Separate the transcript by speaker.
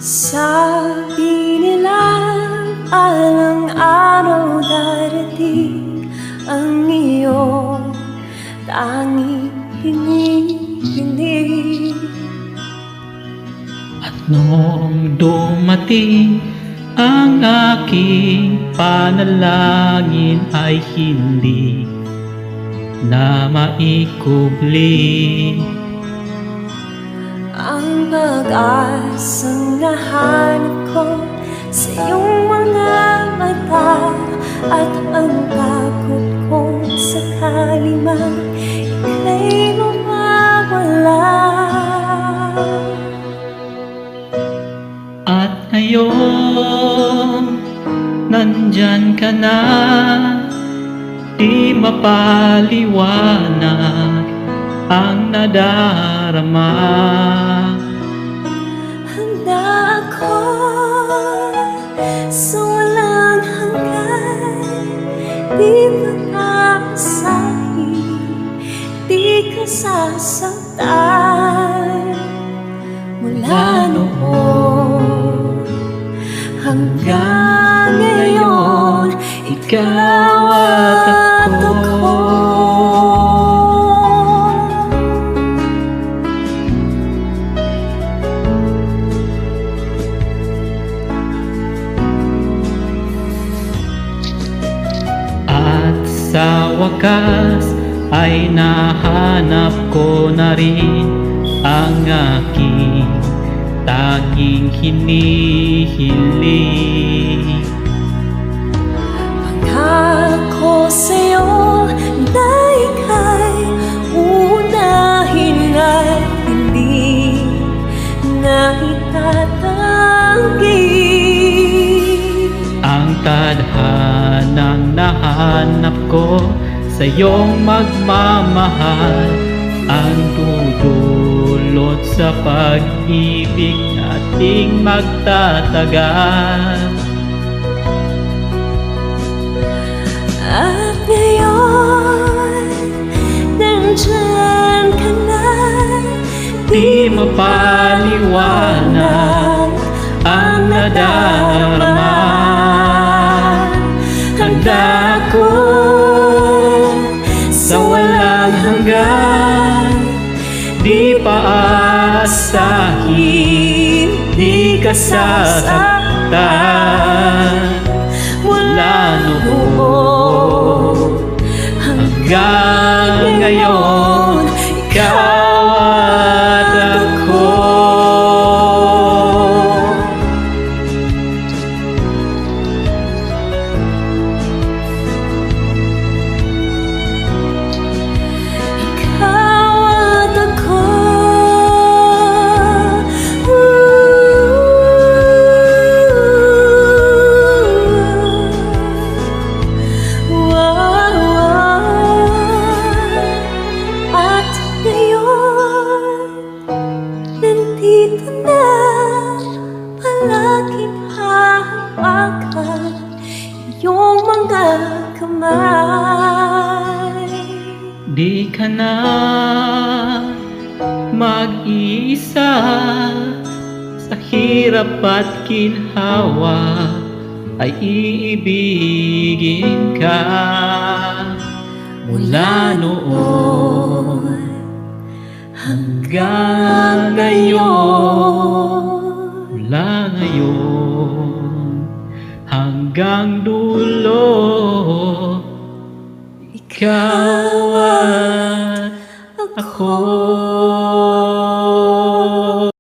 Speaker 1: Sabi nila alang araw darating ang iyong tanging hinihiling.
Speaker 2: At noong dumating ang aking panalangin ay hindi na maikubli.
Speaker 1: Ang pag-asang nahanap ko sa iyong mga mata, at ang takot kong sakali man ika'y mawawala.
Speaker 2: At ngayon, nandyan ka na, di mapaliwanag ang nadarama.
Speaker 1: Handa ako sa walang hanggan, di mapapsahin, di ka sasaktan. Mula noon hanggang ngayon, ikaw at ako.
Speaker 2: Sa wakas ay nahanap ko na rin ang aking tanging hinihiling.
Speaker 1: Pangako sa'yo na ika'y uunahin at hindi na itatanggi.
Speaker 2: Ang tadhanang nahanap ko sa iyong magmamahal, ang dudulot sa pag-ibig nating magtatagal.
Speaker 1: At ngayon, nandyan ka na,
Speaker 2: di mapaliwanag ang nadarama. Handa ko sa walang hanggan, di paasahin, di ka sasaktan. Mula noon hanggang ngayon, ikaw at ako.
Speaker 1: Nandito na, palaging hahawakan iyong mga kamay.
Speaker 2: Di ka na mag-iisa sa hirap at ginhawa, ay iibigin ka. Mula noon hanggang ngayon, mula ngayon hanggang dulo, ikaw at ako.